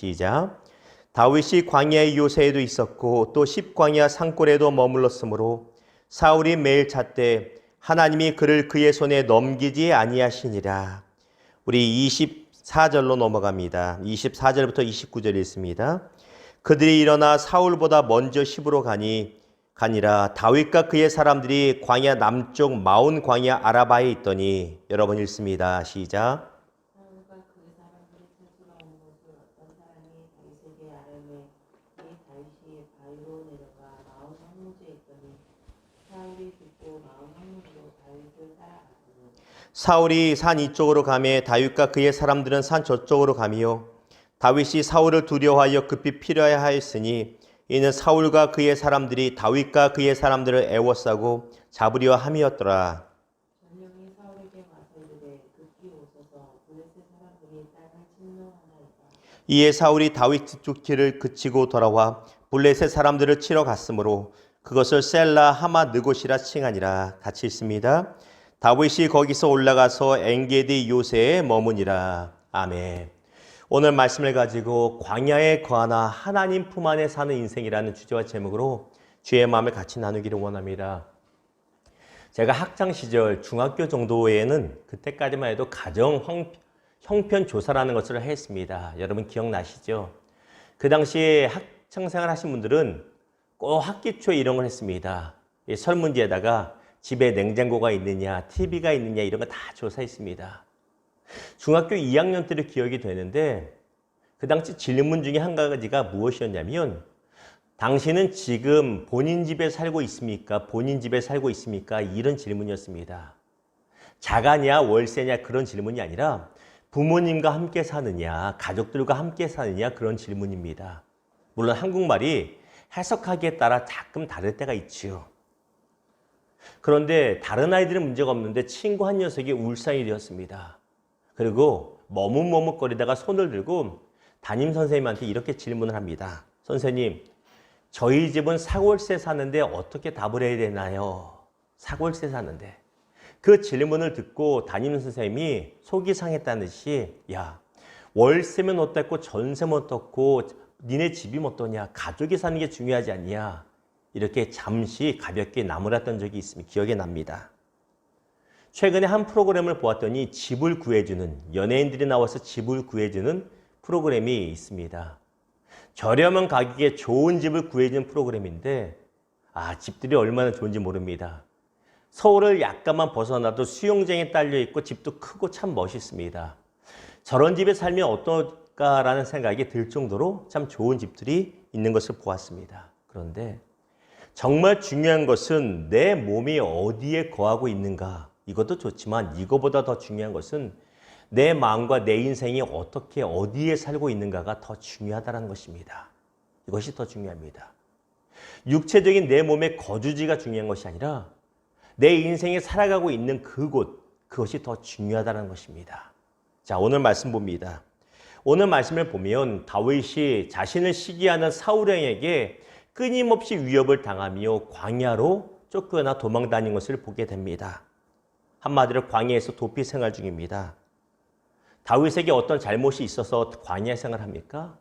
시작. 다윗이 광야의 요새에도 있었고 또 십광야 산골에도 머물렀으므로 사울이 매일 찾되 하나님이 그를 그의 손에 넘기지 아니하시니라. 우리 24절로 넘어갑니다. 24절부터 29절 읽습니다. 그들이 일어나 사울보다 먼저 시브로 가니라. 다윗과 그의 사람들이 광야 남쪽 마온 광야 아라바에 있더니. 여러분 읽습니다. 시작. 사울이 산 이쪽으로 가매 다윗과 그의 사람들은 산 저쪽으로 가미요. 다윗이 사울을 두려워하여 급히 피하여 하였으니 이는 사울과 그의 사람들이 다윗과 그의 사람들을 애워싸고 잡으려 함이었더라. 전령이 사울에게 와서 이르되 급히 오소서 블레셋 사람들이 땅을 침노하나이다. 이에 사울이 다윗 쪽 길을 그치고 돌아와 블레셋 사람들을 치러 갔으므로 그것을 셀라 하마 느곳이라 칭하니라. 같이 읽습니다. 다윗이 거기서 올라가서 엔게디 요새에 머무니라. 아멘. 오늘 말씀을 가지고 광야에 거하나 하나님 품 안에 사는 인생이라는 주제와 제목으로 주의 마음을 같이 나누기를 원합니다. 제가 학창 시절 중학교 정도에는 그때까지만 해도 가정 형편 조사라는 것을 했습니다. 여러분 기억나시죠? 그 당시에 학창생활 하신 분들은 꼭 학기 초에 이런 걸 했습니다. 설문지에다가 집에 냉장고가 있느냐, TV가 있느냐 이런 거 다 조사했습니다. 중학교 2학년 때로 기억이 되는데 그 당시 질문 중에 한 가지가 무엇이었냐면 당신은 지금 본인 집에 살고 있습니까? 본인 집에 살고 있습니까? 이런 질문이었습니다. 자가냐 월세냐 그런 질문이 아니라 부모님과 함께 사느냐 가족들과 함께 사느냐 그런 질문입니다. 물론 한국말이 해석하기에 따라 가끔 다를 때가 있죠. 그런데 다른 아이들은 문제가 없는데 친구 한 녀석이 울상이 되었습니다. 그리고 머뭇머뭇거리다가 손을 들고 담임선생님한테 이렇게 질문을 합니다. 선생님, 저희 집은 사골세 사는데 어떻게 답을 해야 되나요? 사골세 사는데. 그 질문을 듣고 담임선생님이 속이 상했다는 듯이 야, 월세면 어떻고 전세면 어떻고 니네 집이 어떠냐? 가족이 사는 게 중요하지 않냐? 이렇게 잠시 가볍게 나무랐던 적이 있으면 기억이 납니다. 최근에 한 프로그램을 보았더니 집을 구해주는 연예인들이 나와서 집을 구해주는 프로그램이 있습니다. 저렴한 가격에 좋은 집을 구해주는 프로그램인데 집들이 얼마나 좋은지 모릅니다. 서울을 약간만 벗어나도 수영장에 딸려있고 집도 크고 참 멋있습니다. 저런 집에 살면 어떨까라는 생각이 들 정도로 참 좋은 집들이 있는 것을 보았습니다. 그런데 정말 중요한 것은 내 몸이 어디에 거하고 있는가 이것도 좋지만 이거보다 더 중요한 것은 내 마음과 내 인생이 어디에 살고 있는가가 더 중요하다는 것입니다. 이것이 더 중요합니다. 육체적인 내 몸의 거주지가 중요한 것이 아니라 내 인생에 살아가고 있는 그것이 더 중요하다는 것입니다. 자, 오늘 말씀 봅니다. 오늘 말씀을 보면 다윗이 자신을 시기하는 사울 왕에게 끊임없이 위협을 당하며 광야로 쫓겨나 도망다닌 것을 보게 됩니다. 한마디로 광야에서 도피 생활 중입니다. 다윗에게 어떤 잘못이 있어서 광야 생활합니까?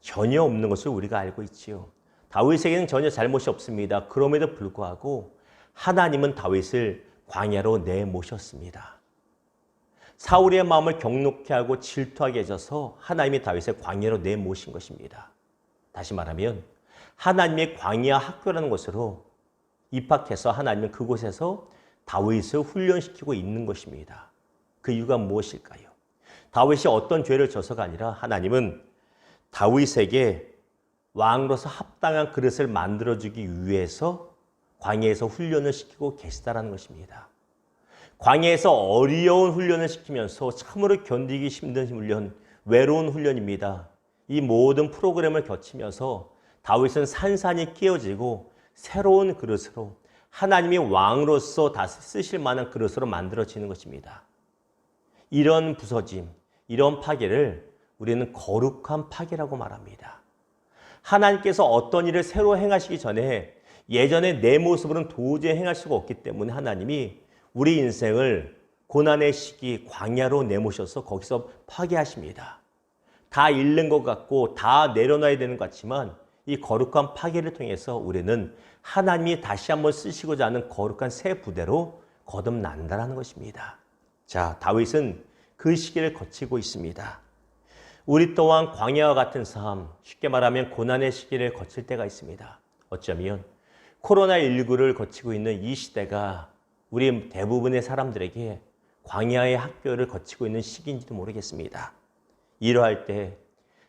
전혀 없는 것을 우리가 알고 있지요. 다윗에게는 전혀 잘못이 없습니다. 그럼에도 불구하고 하나님은 다윗을 광야로 내모셨습니다. 사울의 마음을 경록케 하고 질투하게 해줘서 하나님이 다윗을 광야로 내모신 것입니다. 다시 말하면 하나님의 광야 학교라는 곳으로 입학해서 하나님은 그곳에서 다윗을 훈련시키고 있는 것입니다. 그 이유가 무엇일까요? 다윗이 어떤 죄를 져서가 아니라 하나님은 다윗에게 왕으로서 합당한 그릇을 만들어주기 위해서 광야에서 훈련을 시키고 계시다는 것입니다. 광야에서 어려운 훈련을 시키면서 참으로 견디기 힘든 훈련, 외로운 훈련입니다. 이 모든 프로그램을 거치면서 다윗은 산산이 끼어지고 새로운 그릇으로 하나님이 왕으로서 다 쓰실 만한 그릇으로 만들어지는 것입니다. 이런 부서짐, 이런 파괴를 우리는 거룩한 파괴라고 말합니다. 하나님께서 어떤 일을 새로 행하시기 전에 예전에 내 모습으로는 도저히 행할 수가 없기 때문에 하나님이 우리 인생을 고난의 시기 광야로 내모셔서 거기서 파괴하십니다. 다 잃는 것 같고 다 내려놔야 되는 것 같지만 이 거룩한 파괴를 통해서 우리는 하나님이 다시 한번 쓰시고자 하는 거룩한 새 부대로 거듭난다는 것입니다. 자, 다윗은 그 시기를 거치고 있습니다. 우리 또한 광야와 같은 삶, 쉽게 말하면 고난의 시기를 거칠 때가 있습니다. 어쩌면 코로나19를 거치고 있는 이 시대가 우리 대부분의 사람들에게 광야의 학교를 거치고 있는 시기인지도 모르겠습니다. 이러할 때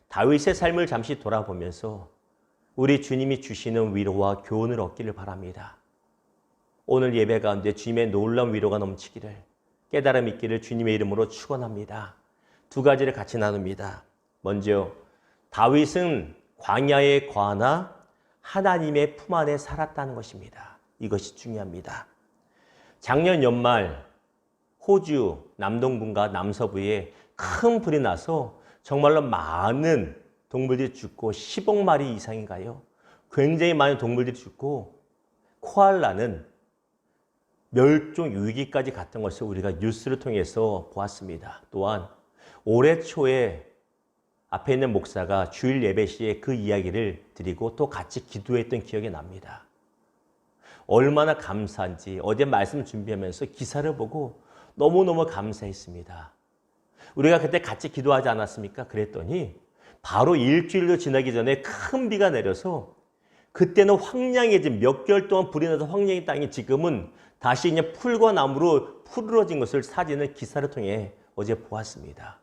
다윗의 삶을 잠시 돌아보면서 우리 주님이 주시는 위로와 교훈을 얻기를 바랍니다. 오늘 예배 가운데 주님의 놀라운 위로가 넘치기를, 깨달음 있기를 주님의 이름으로 축원합니다. 두 가지를 같이 나눕니다. 먼저 다윗은 광야에 거하나 하나님의 품 안에 살았다는 것입니다. 이것이 중요합니다. 작년 연말 호주 남동부가 남서부에 큰 불이 나서 정말로 많은 동물들이 죽고 10억 마리 이상인가요? 굉장히 많은 동물들이 죽고 코알라는 멸종 위기까지 갔던 것을 우리가 뉴스를 통해서 보았습니다. 또한 올해 초에 앞에 있는 목사가 주일 예배 시에 그 이야기를 드리고 또 같이 기도했던 기억이 납니다. 얼마나 감사한지 어제 말씀 준비하면서 기사를 보고 너무너무 감사했습니다. 우리가 그때 같이 기도하지 않았습니까? 그랬더니 바로 일주일도 지나기 전에 큰 비가 내려서 그때는 황량해진 몇 개월 동안 불이 나서 황량한 땅이 지금은 다시 그냥 풀과 나무로 푸르러진 것을 사진을 기사를 통해 어제 보았습니다.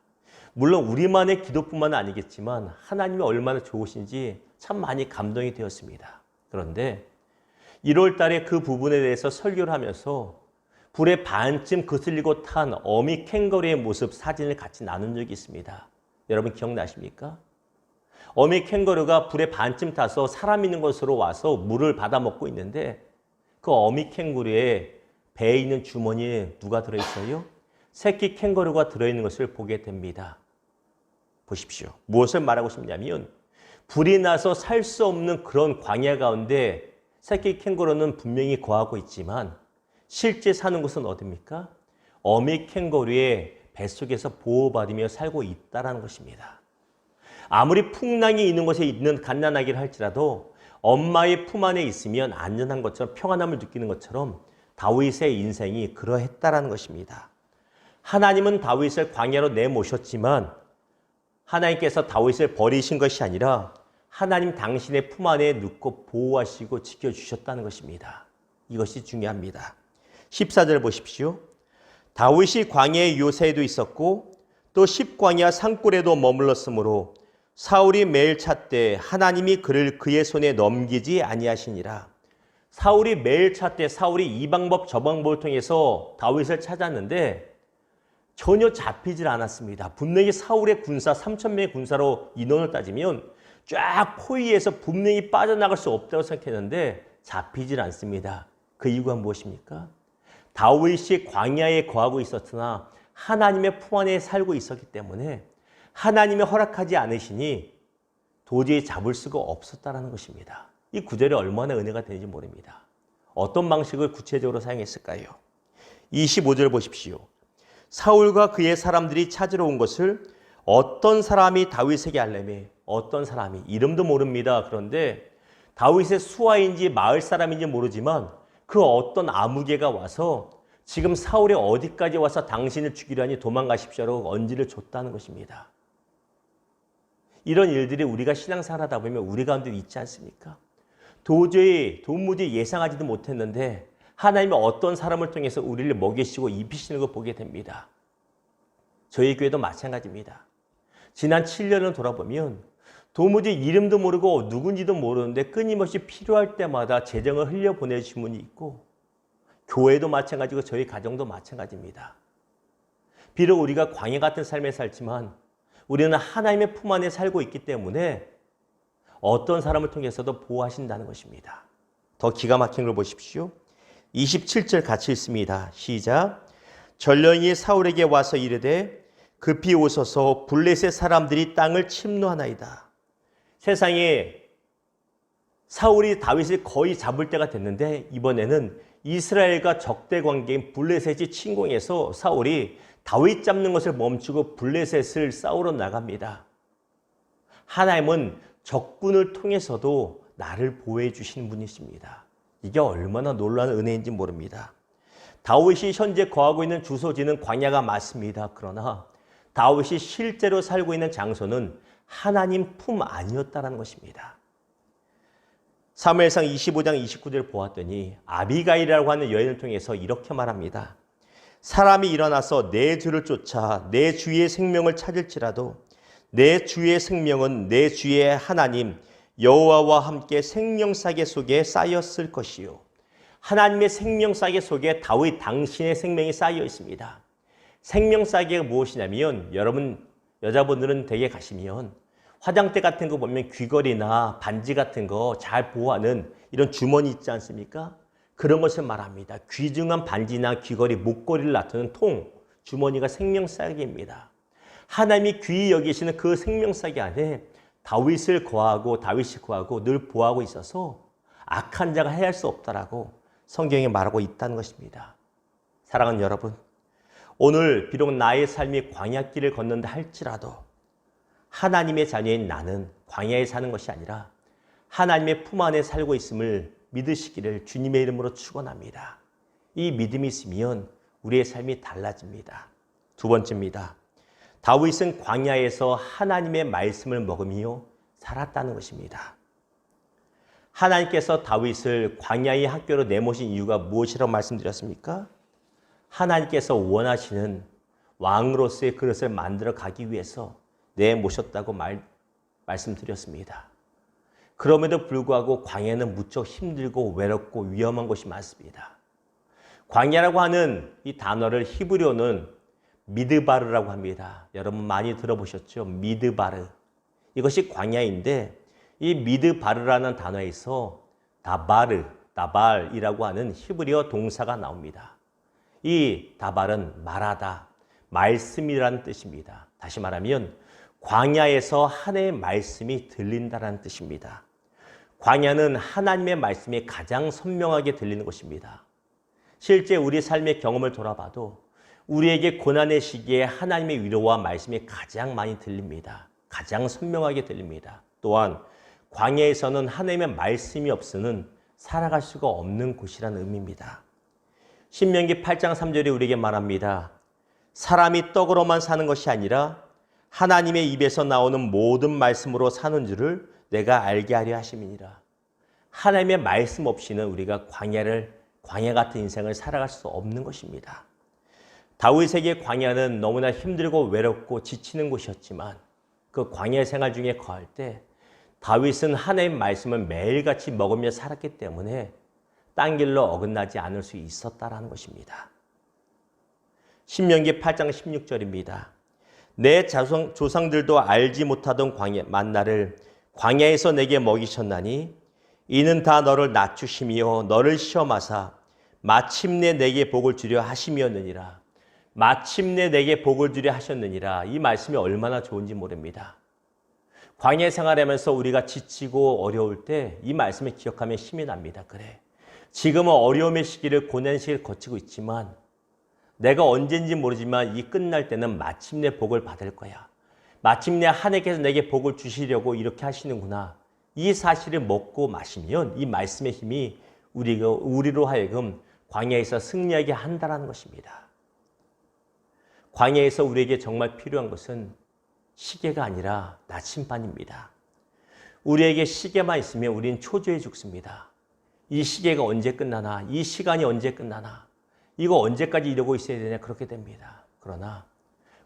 물론 우리만의 기도뿐만 아니겠지만 하나님이 얼마나 좋으신지 참 많이 감동이 되었습니다. 그런데 1월 달에 그 부분에 대해서 설교를 하면서 불에 반쯤 거슬리고 탄 어미 캥거루의 모습 사진을 같이 나눈 적이 있습니다. 여러분 기억나십니까? 어미 캥거루가 불에 반쯤 타서 사람 있는 곳으로 와서 물을 받아 먹고 있는데 그 어미 캥거루의 배에 있는 주머니에 누가 들어있어요? 새끼 캥거루가 들어있는 것을 보게 됩니다. 보십시오. 무엇을 말하고 싶냐면 불이 나서 살 수 없는 그런 광야 가운데 새끼 캥거루는 분명히 거하고 있지만 실제 사는 곳은 어디입니까? 어미 캥거루의 뱃속에서 보호받으며 살고 있다는 것입니다. 아무리 풍랑이 있는 곳에 있는 갓난아기를 할지라도 엄마의 품 안에 있으면 안전한 것처럼 평안함을 느끼는 것처럼 다윗의 인생이 그러했다는 것입니다. 하나님은 다윗을 광야로 내모셨지만 하나님께서 다윗을 버리신 것이 아니라 하나님 당신의 품 안에 넣고 보호하시고 지켜주셨다는 것입니다. 이것이 중요합니다. 14절 보십시오. 다윗이 광야의 요새에도 있었고 또 십광야 산골에도 머물렀으므로 사울이 매일 찾되 하나님이 그를 그의 손에 넘기지 아니하시니라. 사울이 매일 찾되 사울이 이 방법 저 방법을 통해서 다윗을 찾았는데 전혀 잡히질 않았습니다. 분명히 사울의 군사 3,000명의 군사로 인원을 따지면 쫙 포위해서 분명히 빠져나갈 수 없다고 생각했는데 잡히질 않습니다. 그 이유가 무엇입니까? 다윗이 광야에 거하고 있었으나 하나님의 품 안에 살고 있었기 때문에 하나님이 허락하지 않으시니 도저히 잡을 수가 없었다는 것입니다. 이 구절이 얼마나 은혜가 되는지 모릅니다. 어떤 방식을 구체적으로 사용했을까요? 25절 보십시오. 사울과 그의 사람들이 찾으러 온 것을 어떤 사람이 다윗에게 알려매 어떤 사람이 이름도 모릅니다. 그런데 다윗의 수하인지 마을 사람인지 모르지만 그 어떤 아무개가 와서 지금 사울이 어디까지 와서 당신을 죽이려 하니 도망가십시오라고 언지를 줬다는 것입니다. 이런 일들이 우리가 신앙생활 하다 보면 우리 가운데 있지 않습니까? 도무지 예상하지도 못했는데 하나님이 어떤 사람을 통해서 우리를 먹이시고 입히시는 걸 보게 됩니다. 저희 교회도 마찬가지입니다. 지난 7년을 돌아보면 도무지 이름도 모르고 누군지도 모르는데 끊임없이 필요할 때마다 재정을 흘려보내주신 분이 있고 교회도 마찬가지고 저희 가정도 마찬가지입니다. 비록 우리가 광야 같은 삶을 살지만 우리는 하나님의 품 안에 살고 있기 때문에 어떤 사람을 통해서도 보호하신다는 것입니다. 더 기가 막힌 걸 보십시오. 27절 같이 읽습니다. 시작. 전령이 사울에게 와서 이르되 급히 오소서 블레셋 사람들이 땅을 침노하나이다. 세상에 사울이 다윗을 거의 잡을 때가 됐는데 이번에는 이스라엘과 적대 관계인 블레셋이 침공해서 사울이 다윗 잡는 것을 멈추고 블레셋을 싸우러 나갑니다. 하나님은 적군을 통해서도 나를 보호해 주시는 분이십니다. 이게 얼마나 놀라운 은혜인지 모릅니다. 다윗이 현재 거하고 있는 주소지는 광야가 맞습니다. 그러나 다윗이 실제로 살고 있는 장소는 하나님 품 안이었다는 것입니다. 사무엘상 25장 29절을 보았더니 아비가일이라고 하는 여인을 통해서 이렇게 말합니다. 사람이 일어나서 내 주를 쫓아 내 주의 생명을 찾을지라도 내 주의 생명은 내 주의 하나님 여호와와 함께 생명싸개 속에 쌓였을 것이요. 하나님의 생명싸개 속에 다윗 당신의 생명이 쌓여 있습니다. 생명싸개가 무엇이냐면 여러분 여자분들은 댁에 가시면 화장대 같은 거 보면 귀걸이나 반지 같은 거 잘 보호하는 이런 주머니 있지 않습니까? 그런 것을 말합니다. 귀중한 반지나 귀걸이, 목걸이를 나타내는 통, 주머니가 생명싸개입니다. 하나님이 귀히 여기시는 그 생명싸개 안에 다윗이 거하고 늘 보호하고 있어서 악한 자가 해할 수 없다라고 성경에 말하고 있다는 것입니다. 사랑하는 여러분, 오늘 비록 나의 삶이 광야길을 걷는다 할지라도 하나님의 자녀인 나는 광야에 사는 것이 아니라 하나님의 품 안에 살고 있음을 믿으시기를 주님의 이름으로 축원합니다. 이 믿음이 있으면 우리의 삶이 달라집니다. 두 번째입니다. 다윗은 광야에서 하나님의 말씀을 먹으며 살았다는 것입니다. 하나님께서 다윗을 광야의 학교로 내모신 이유가 무엇이라고 말씀드렸습니까? 하나님께서 원하시는 왕으로서의 그릇을 만들어 가기 위해서 내모셨다고 말씀드렸습니다. 그럼에도 불구하고 광야는 무척 힘들고 외롭고 위험한 곳이 많습니다. 광야라고 하는 이 단어를 히브리어는 미드바르라고 합니다. 여러분 많이 들어보셨죠? 미드바르. 이것이 광야인데 이 미드바르라는 단어에서 다발이라고 하는 히브리어 동사가 나옵니다. 이 다발은 말하다, 말씀이라는 뜻입니다. 다시 말하면 광야에서 하나님의 말씀이 들린다는 뜻입니다. 광야는 하나님의 말씀이 가장 선명하게 들리는 곳입니다. 실제 우리 삶의 경험을 돌아봐도 우리에게 고난의 시기에 하나님의 위로와 말씀이 가장 많이 들립니다. 가장 선명하게 들립니다. 또한 광야에서는 하나님의 말씀이 없이는 살아갈 수가 없는 곳이라는 의미입니다. 신명기 8장 3절에 우리에게 말합니다. 사람이 떡으로만 사는 것이 아니라 하나님의 입에서 나오는 모든 말씀으로 사는 줄을 내가 알게 하려 하심이니라. 하나님의 말씀 없이는 우리가 광야 같은 인생을 살아갈 수 없는 것입니다. 다윗에게 광야는 너무나 힘들고 외롭고 지치는 곳이었지만 그 광야 생활 중에 거할 때 다윗은 하나님의 말씀을 매일같이 먹으며 살았기 때문에 딴 길로 어긋나지 않을 수 있었다라는 것입니다. 신명기 8장 16절입니다. 내 조상들도 알지 못하던 만나를 광야에서 내게 먹이셨나니 이는 다 너를 낮추심이요 너를 시험하사 마침내 내게 복을 주려 하심이었느니라. 마침내 내게 복을 주려 하셨느니라. 이 말씀이 얼마나 좋은지 모릅니다. 광야 생활하면서 우리가 지치고 어려울 때 이 말씀을 기억하면 힘이 납니다. 그래, 지금은 어려움의 시기를 고난의 시기를 거치고 있지만 내가 언제인지 모르지만 이 끝날 때는 마침내 복을 받을 거야. 마침내 하나님께서 내게 복을 주시려고 이렇게 하시는구나. 이 사실을 먹고 마시면 이 말씀의 힘이 우리로 하여금 광야에서 승리하게 한다는 것입니다. 광야에서 우리에게 정말 필요한 것은 시계가 아니라 나침반입니다. 우리에게 시계만 있으면 우리는 초조해 죽습니다. 이 시계가 언제 끝나나? 이 시간이 언제 끝나나? 이거 언제까지 이러고 있어야 되냐? 그렇게 됩니다. 그러나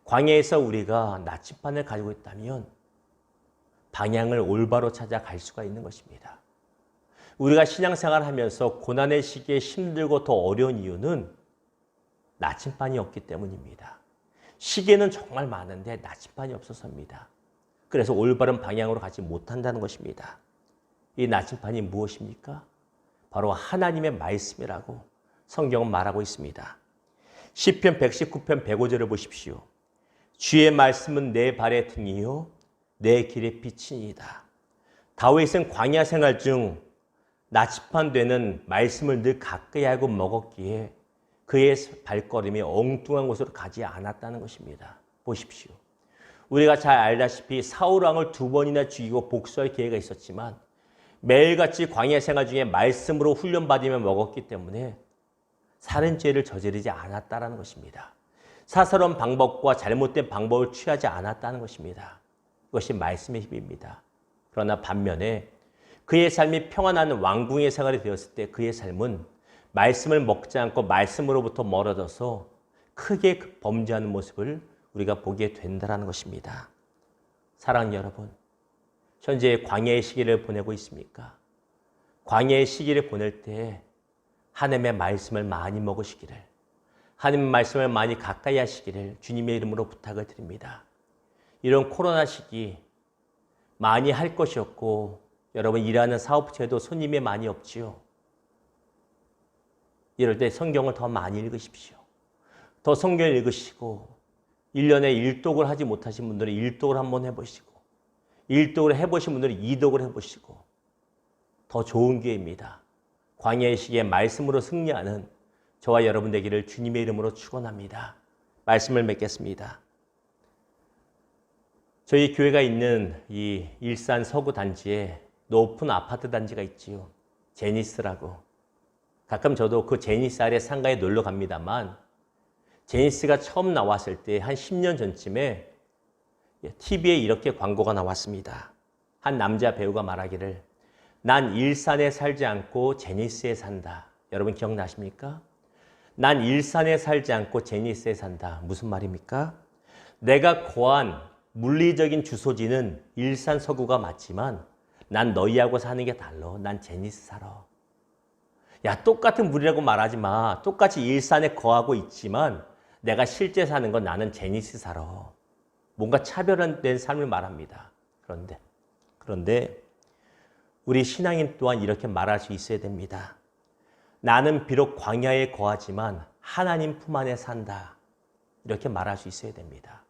광야에서 우리가 나침반을 가지고 있다면 방향을 올바로 찾아갈 수가 있는 것입니다. 우리가 신앙생활을 하면서 고난의 시기에 힘들고 더 어려운 이유는 나침반이 없기 때문입니다. 시계는 정말 많은데 나침반이 없어서입니다. 그래서 올바른 방향으로 가지 못한다는 것입니다. 이 나침반이 무엇입니까? 바로 하나님의 말씀이라고 성경은 말하고 있습니다. 시편 119편 105절을 보십시오. 주의 말씀은 내 발의 등이요 내 길의 빛이니이다. 다윗은 광야 생활 중 나침반 되는 말씀을 늘 가까이 하고 먹었기에 그의 발걸음이 엉뚱한 곳으로 가지 않았다는 것입니다. 보십시오. 우리가 잘 알다시피 사울 왕을 2번이나 죽이고 복수할 기회가 있었지만 매일같이 광야 생활 중에 말씀으로 훈련받으며 먹었기 때문에 살인죄를 저지르지 않았다는 것입니다. 사사로운 방법과 잘못된 방법을 취하지 않았다는 것입니다. 이것이 말씀의 힘입니다. 그러나 반면에 그의 삶이 평안한 왕궁의 생활이 되었을 때 그의 삶은 말씀을 먹지 않고 말씀으로부터 멀어져서 크게 범죄하는 모습을 우리가 보게 된다는 것입니다. 사랑하는 여러분, 현재 광야의 시기를 보내고 있습니까? 광야의 시기를 보낼 때 하나님의 말씀을 많이 먹으시기를, 하나님의 말씀을 많이 가까이 하시기를 주님의 이름으로 부탁을 드립니다. 이런 코로나 시기 많이 할 것이 없고 여러분 일하는 사업체도 손님이 많이 없지요. 이럴 때 성경을 더 많이 읽으십시오. 더 성경을 읽으시고 1년에 1독을 하지 못하신 분들은 1독을 한번 해보시고 1독을 해보신 분들은 2독을 해보시고 더 좋은 기회입니다. 광야의 시기에 말씀으로 승리하는 저와 여러분 되기를 주님의 이름으로 축원합니다. 말씀을 맺겠습니다. 저희 교회가 있는 이 일산 서구 단지에 높은 아파트 단지가 있지요. 제니스라고. 가끔 저도 그 제니스 아래 상가에 놀러 갑니다만 제니스가 처음 나왔을 때 한 10년 전쯤에 TV에 이렇게 광고가 나왔습니다. 한 남자 배우가 말하기를 난 일산에 살지 않고 제니스에 산다. 여러분 기억나십니까? 난 일산에 살지 않고 제니스에 산다. 무슨 말입니까? 내가 거한 물리적인 주소지는 일산 서구가 맞지만 난 너희하고 사는 게 달라. 난 제니스 살아. 야, 똑같은 물이라고 말하지 마. 똑같이 일산에 거하고 있지만 내가 실제 사는 건 나는 제니스 살아. 뭔가 차별화된 삶을 말합니다. 그런데 우리 신앙인 또한 이렇게 말할 수 있어야 됩니다. 나는 비록 광야에 거하지만 하나님 품 안에 산다. 이렇게 말할 수 있어야 됩니다.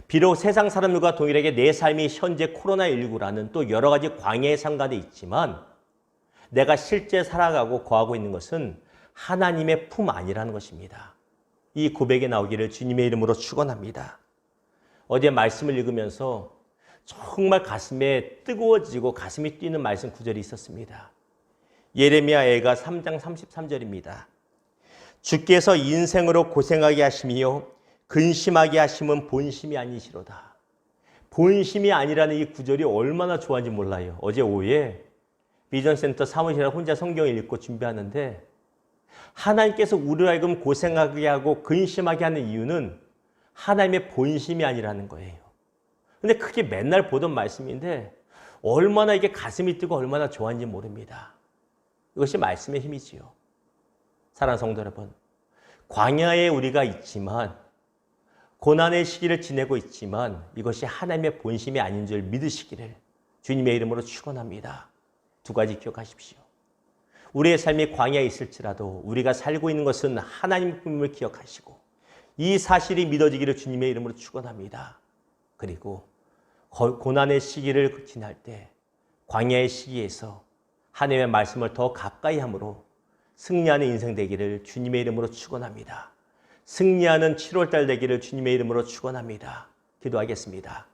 비록 세상 사람들과 동일하게 내 삶이 현재 코로나19라는 또 여러 가지 광야의 상가에 있지만 내가 실제 살아가고 거하고 있는 것은 하나님의 품 안이라는 것입니다. 이 고백이 나오기를 주님의 이름으로 축원합니다. 어제 말씀을 읽으면서 정말 가슴에 뜨거워지고 가슴이 뛰는 말씀 구절이 있었습니다. 예레미야 애가 3장 33절입니다. 주께서 인생으로 고생하게 하심이요 근심하게 하심은 본심이 아니시로다. 본심이 아니라는 이 구절이 얼마나 좋아하는지 몰라요. 어제 오후에 비전센터 사무실에 혼자 성경을 읽고 준비하는데 하나님께서 우리를 하여금 고생하게 하고 근심하게 하는 이유는 하나님의 본심이 아니라는 거예요. 근데 그게 맨날 보던 말씀인데 얼마나 이게 가슴이 뜨고 얼마나 좋아하는지 모릅니다. 이것이 말씀의 힘이지요. 사랑하는 성도 여러분, 광야에 우리가 있지만 고난의 시기를 지내고 있지만 이것이 하나님의 본심이 아닌 줄 믿으시기를 주님의 이름으로 축원합니다. 두 가지 기억하십시오. 우리의 삶이 광야에 있을지라도 우리가 살고 있는 것은 하나님의 품을 기억하시고 이 사실이 믿어지기를 주님의 이름으로 축원합니다. 그리고 고난의 시기를 지날 때 광야의 시기에서 하나님의 말씀을 더 가까이 함으로 승리하는 인생 되기를 주님의 이름으로 축원합니다. 승리하는 7월달 되기를 주님의 이름으로 축원합니다. 기도하겠습니다.